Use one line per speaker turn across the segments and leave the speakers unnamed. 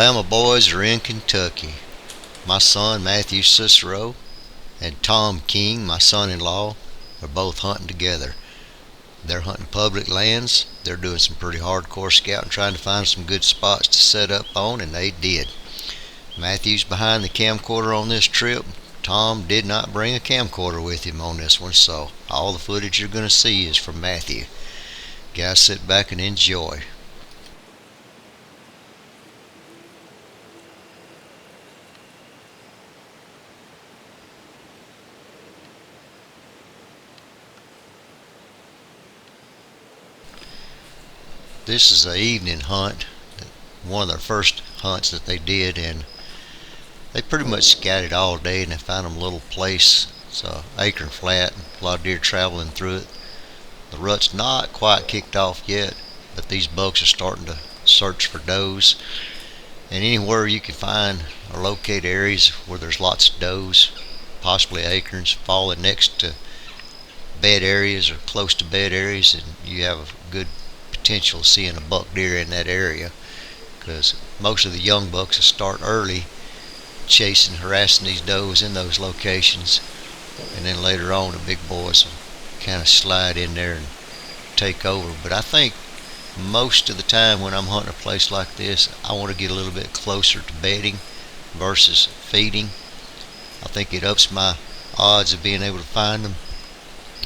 Bama boys are in Kentucky. My son Matthew Cicero and Tom King, my son-in-law, are both hunting together. They're hunting public lands. They're doing some pretty hardcore scouting, trying to find some good spots to set up on, and they did. Matthew's behind the camcorder on this trip. Tom did not bring a camcorder with him on this one, so all the footage you're going to see is from Matthew. Guys, sit back and enjoy. This is an evening hunt, one of their first hunts that they did, and they pretty much scouted all day, and they found them a little place. It's an acre and flat, a lot of deer traveling through it. The rut's not quite kicked off yet, but these bucks are starting to search for does. And anywhere you can find or locate areas where there's lots of does, possibly acorns, falling next to bed areas or close to bed areas, and you have a good potential of seeing a buck deer in that area, because most of the young bucks will start early chasing, harassing these does in those locations, and then later on the big boys will kind of slide in there and take over. But I think most of the time when I'm hunting a place like this, I want to get a little bit closer to bedding versus feeding. I think it ups my odds of being able to find them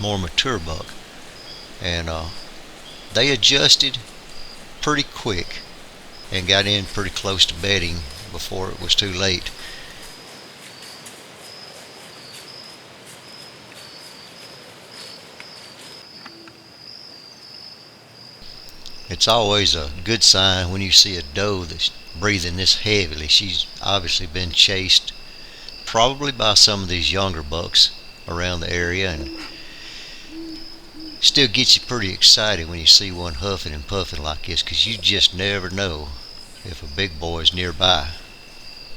more mature buck. And they adjusted pretty quick and got in pretty close to bedding before it was too late. It's always a good sign when you see a doe that's breathing this heavily. She's obviously been chased, probably by some of these younger bucks around the area, and still gets you pretty excited when you see one huffing and puffing like this, because you just never know if a big boy is nearby.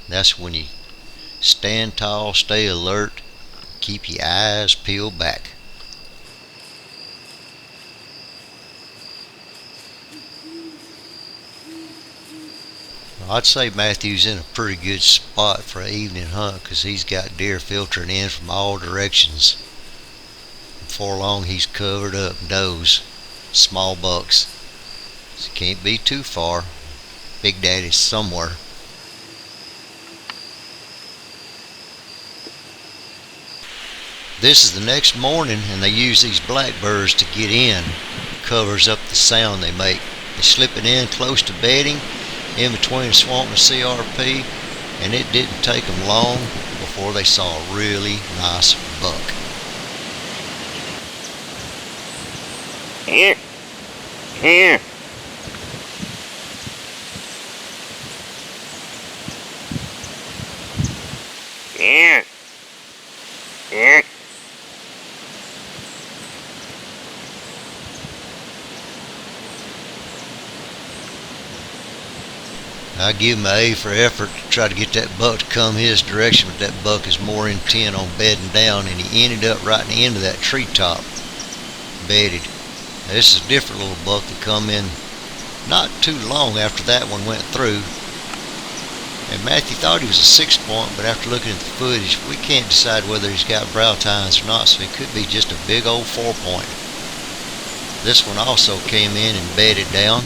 That's when you stand tall, stay alert, keep your eyes peeled back. I'd say Matthew's in a pretty good spot for an evening hunt, because he's got deer filtering in from all directions. Before long he's covered up does, small bucks. So can't be too far. Big Daddy's somewhere. This is the next morning, and they use these blackbirds to get in. It covers up the sound they make. They slip it in close to bedding, in between the swamp and CRP, and it didn't take them long before they saw a really nice buck.
Here. Here. Here. Here.
I give him an A for effort to try to get that buck to come his direction, but that buck is more intent on bedding down, and he ended up right in the end of that treetop, bedded. Now, this is a different little buck that come in not too long after that one went through, and Matthew thought he was a 6-point, but after looking at the footage, we can't decide whether he's got brow tines or not, so it could be just a big old 4-point. This one also came in and bedded down.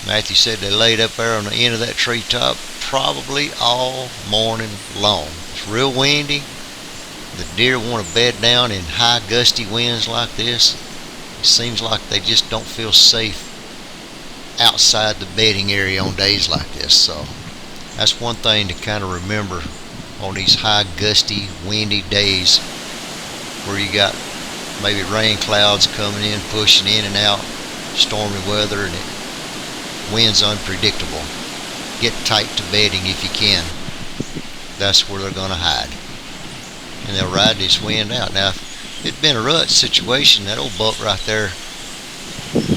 Matthew said they laid up there on the end of that treetop probably all morning long. It's real windy. The deer want to bed down in high gusty winds like this. It seems like they just don't feel safe outside the bedding area on days like this. So that's one thing to kind of remember on these high gusty windy days where you got maybe rain clouds coming in, pushing in and out, stormy weather, and wind's unpredictable. Get tight to bedding if you can. That's where they're going to hide, and they'll ride this wind out. Now, if it'd been a rut situation, that old buck right there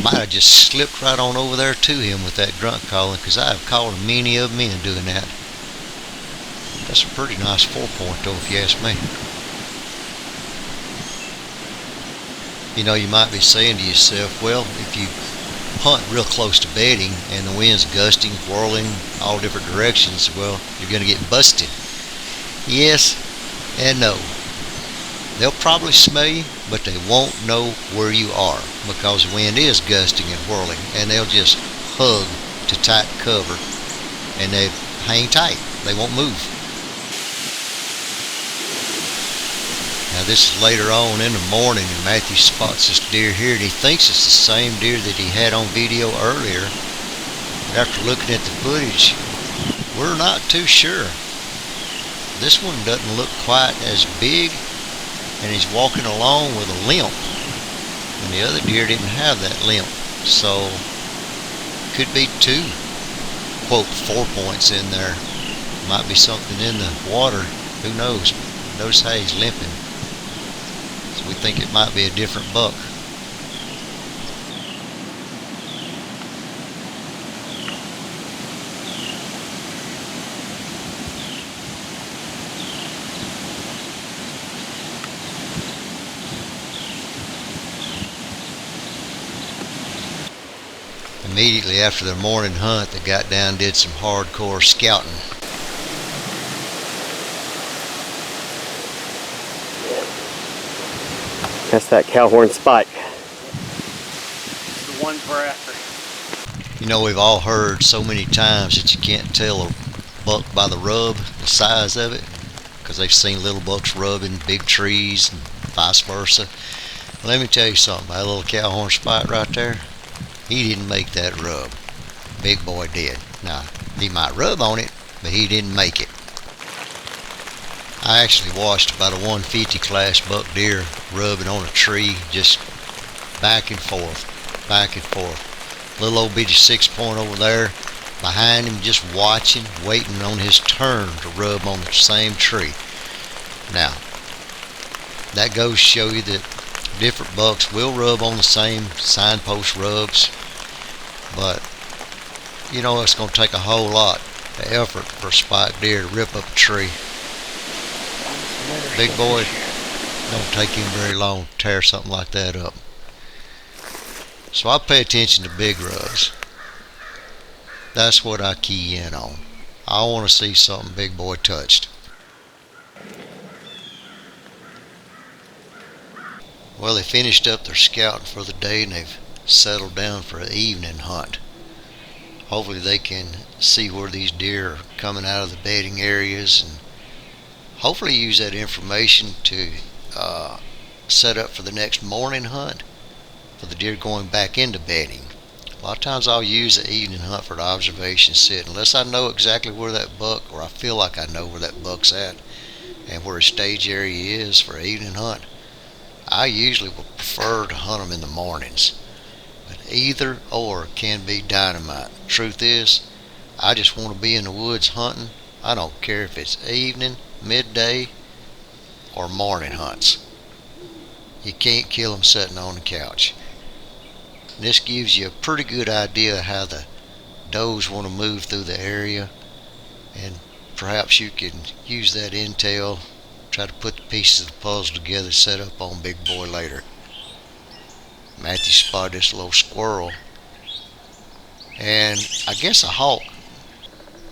might have just slipped right on over there to him with that grunt calling, because I have called many of them in doing that. That's a pretty nice 4-point though, if you ask me. You know, you might be saying to yourself, well, if you hunt real close to bedding and the wind's gusting, whirling, all different directions, well, you're going to get busted. Yes and no. They'll probably smell you, but they won't know where you are because the wind is gusting and whirling, and they'll just hug to tight cover and they hang tight. They won't move. Now this is later on in the morning, and Matthew spots this deer here, and he thinks it's the same deer that he had on video earlier. After looking at the footage, we're not too sure. This one doesn't look quite as big, and he's walking along with a limp, and the other deer didn't have that limp, so could be two, quote, 4 points in there. Might be something in the water, who knows. Notice how he's limping, so we think it might be a different buck. Immediately after their morning hunt, they got down and did some hardcore scouting.
That's that cowhorn spike.
It's the one we're after.
You know, we've all heard so many times that you can't tell a buck by the rub, the size of it, because they've seen little bucks rubbing big trees and vice versa. Let me tell you something, that little cowhorn spike right there, he didn't make that rub. Big boy did. Now, he might rub on it, but he didn't make it. I actually watched about a 150 class buck deer rubbing on a tree, just back and forth, back and forth. Little old bitty 6-point over there behind him, just watching, waiting on his turn to rub on the same tree. Now, that goes to show you that different bucks will rub on the same signpost rubs, but you know it's going to take a whole lot of effort for a spike deer to rip up a tree. Big boy, don't take him very long to tear something like that up. So I pay attention to big rubs. That's what I key in on. I want to see something big boy touched. Well, they finished up their scouting for the day and they've settled down for an evening hunt. Hopefully they can see where these deer are coming out of the bedding areas, and hopefully use that information to set up for the next morning hunt for the deer going back into bedding. A lot of times I'll use the evening hunt for the observation sit, unless I know exactly where that buck, or I feel like I know where that buck's at and where his stage area is for an evening hunt. I usually would prefer to hunt them in the mornings, but either or can be dynamite. Truth is, I just want to be in the woods hunting. I don't care if it's evening, midday, or morning hunts. You can't kill them sitting on the couch. This gives you a pretty good idea how the does want to move through the area, and perhaps you can use that intel, try to put the pieces of the puzzle together, set up on big boy later. Matthew spotted this little squirrel, and I guess a hawk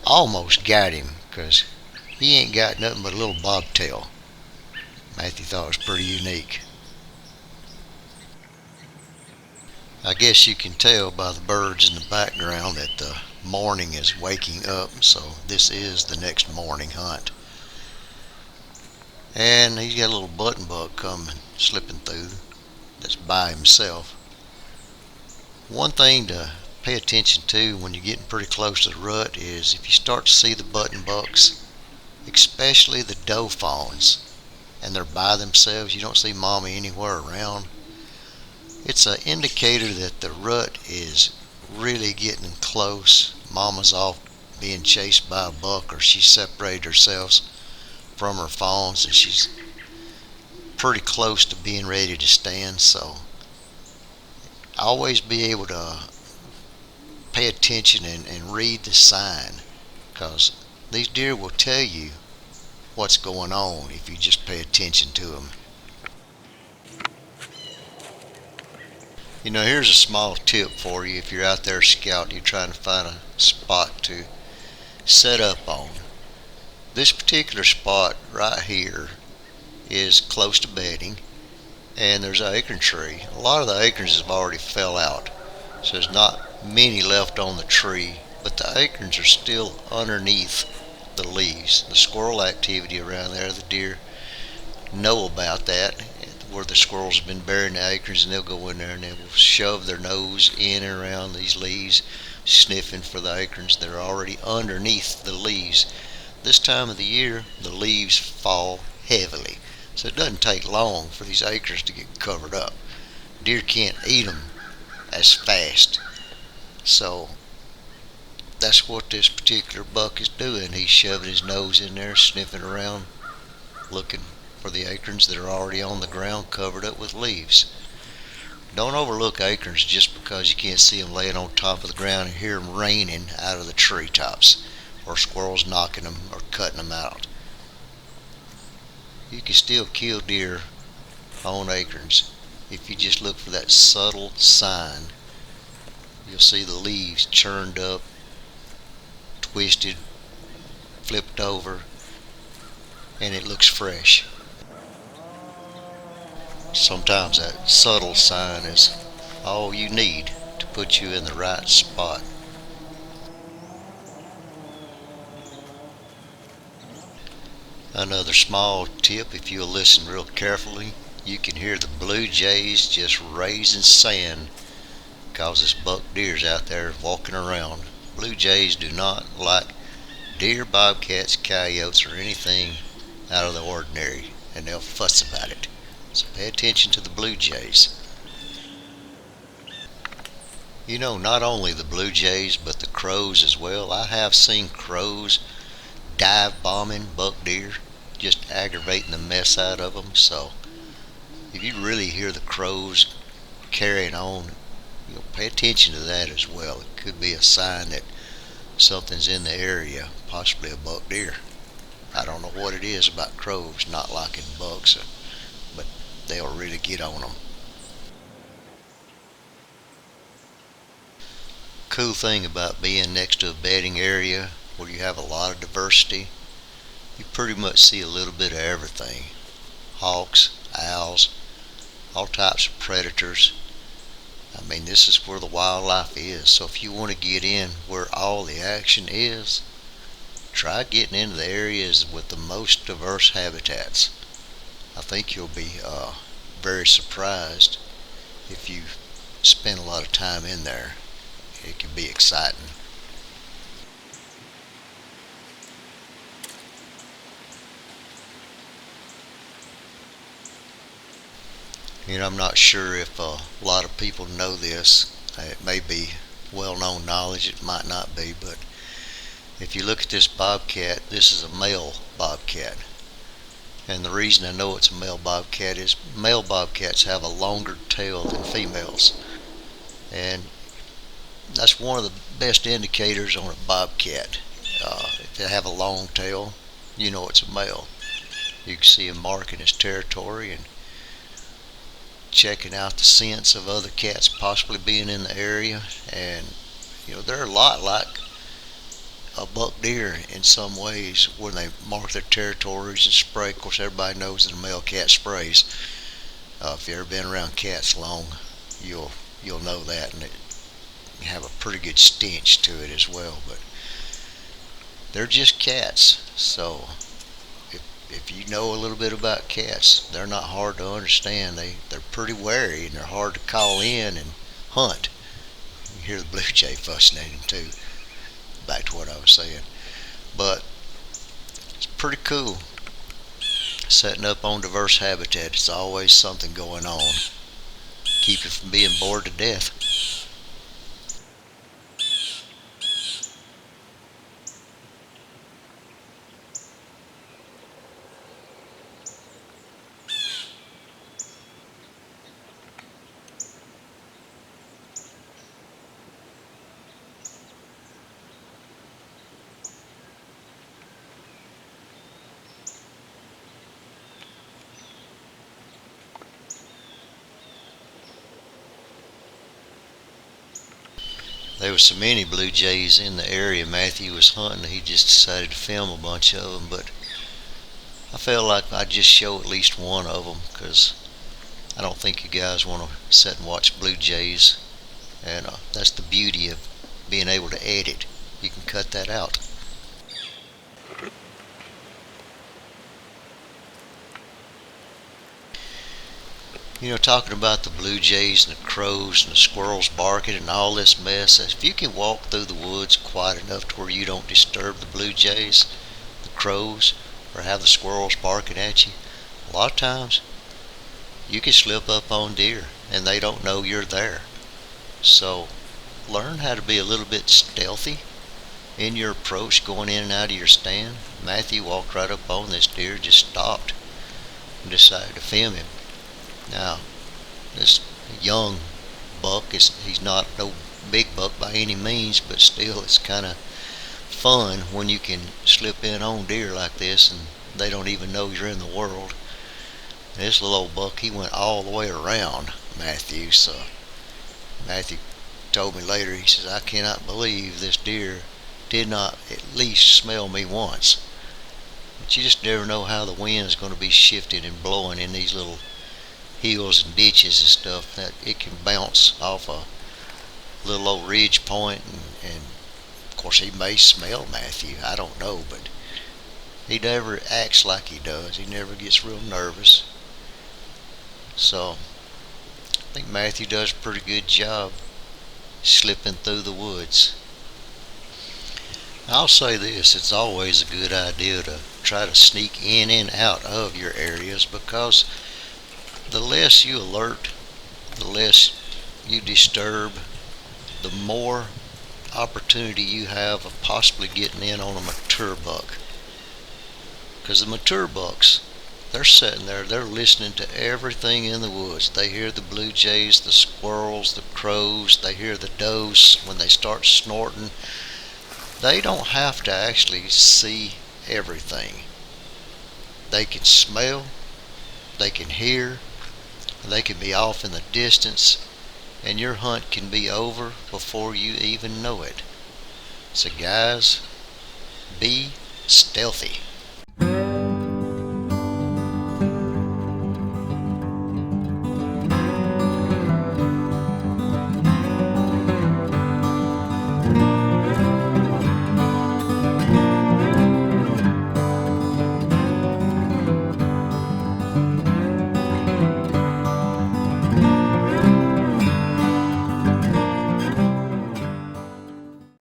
almost got him, because he ain't got nothing but a little bobtail. Matthew thought it was pretty unique. I guess you can tell by the birds in the background that the morning is waking up, so this is the next morning hunt. And he's got a little button buck coming, slipping through, that's by himself. One thing to pay attention to when you're getting pretty close to the rut is if you start to see the button bucks, especially the doe fawns, and they're by themselves, you don't see mommy anywhere around, it's an indicator that the rut is really getting close. Mama's off being chased by a buck, or she separated herself from her fawns and she's pretty close to being ready to stand. So always be able to pay attention and read the sign, because these deer will tell you what's going on if you just pay attention to them. You know, here's a small tip for you if you're out there scouting, you're trying to find a spot to set up on. This particular spot right here is close to bedding, and there's an acorn tree. A lot of the acorns have already fell out, so there's not many left on the tree, but the acorns are still underneath the leaves. The squirrel activity around there, the deer know about that, where the squirrels have been burying the acorns, and they'll go in there and they will shove their nose in and around these leaves, sniffing for the acorns that are already underneath the leaves. This time of the year, the leaves fall heavily, so it doesn't take long for these acorns to get covered up. Deer can't eat them as fast, so that's what this particular buck is doing. He's shoving his nose in there, sniffing around, looking for the acorns that are already on the ground covered up with leaves. Don't overlook acorns just because you can't see them laying on top of the ground and hear them raining out of the treetops, or squirrels knocking them or cutting them out. You can still kill deer on acorns if you just look for that subtle sign. You'll see the leaves churned up, twisted, flipped over, and it looks fresh. Sometimes that subtle sign is all you need to put you in the right spot. Another small tip, if you'll listen real carefully, you can hear the blue jays just raising sand because this buck deer's out there walking around. Blue jays do not like deer, bobcats, coyotes, or anything out of the ordinary, and they'll fuss about it. So pay attention to the blue jays. You know, not only the blue jays, but the crows as well. I have seen crows dive bombing buck deer, just aggravating the mess out of them. So if you really hear the crows carrying on, pay attention to that as well. It could be a sign that something's in the area, possibly a buck deer. I don't know what it is about crows not liking bucks, but they'll really get on them. Cool thing about being next to a bedding area where you have a lot of diversity, you pretty much see a little bit of everything. Hawks, owls, all types of predators. I mean, this is where the wildlife is. So if you want to get in where all the action is, try getting into the areas with the most diverse habitats. I think you'll be very surprised if you spend a lot of time in there. It can be exciting. You know, I'm not sure if a lot of people know this. It may be well-known knowledge, it might not be, but if you look at this bobcat, this is a male bobcat. And the reason I know it's a male bobcat is male bobcats have a longer tail than females. And that's one of the best indicators on a bobcat. If they have a long tail, you know it's a male. You can see him marking his territory and checking out the scents of other cats possibly being in the area. And they're a lot like a buck deer in some ways when they mark their territories and spray. Of course, everybody knows that a male cat sprays. If you've ever been around cats long, you'll know that, and it have a pretty good stench to it as well. But they're just cats, so if you know a little bit about cats, they're not hard to understand. They're pretty wary, and they're hard to call in and hunt. You hear the blue jay fussing at him too. Back to what I was saying, but it's pretty cool setting up on diverse habitat. It's always something going on. Keep you from being bored to death. There was so many blue jays in the area Matthew was hunting, he just decided to film a bunch of them, but I felt like I'd just show at least one of them because I don't think you guys want to sit and watch blue jays, and that's the beauty of being able to edit. You can cut that out. You know, talking about the blue jays and the crows and the squirrels barking and all this mess, if you can walk through the woods quiet enough to where you don't disturb the blue jays, the crows, or have the squirrels barking at you, a lot of times you can slip up on deer and they don't know you're there. So learn how to be a little bit stealthy in your approach going in and out of your stand. Matthew walked right up on this deer, just stopped and decided to film him. Now, this young buck, he's not no big buck by any means, but still it's kind of fun when you can slip in on deer like this and they don't even know you're in the world. And this little old buck, he went all the way around Matthew, so Matthew told me later, he says, I cannot believe this deer did not at least smell me once. But you just never know how the wind is going to be shifting and blowing in these little hills and ditches and stuff, that it can bounce off a little old ridge point, and of course he may smell Matthew, I don't know, but he never acts like he does. He never gets real nervous. So I think Matthew does a pretty good job slipping through the woods. I'll say this, it's always a good idea to try to sneak in and out of your areas, because the less you alert, the less you disturb, the more opportunity you have of possibly getting in on a mature buck. Because the mature bucks, they're sitting there, they're listening to everything in the woods. They hear the blue jays, the squirrels, the crows, they hear the does when they start snorting. They don't have to actually see everything. They can smell, they can hear, they can be off in the distance, and your hunt can be over before you even know it. So guys, be stealthy.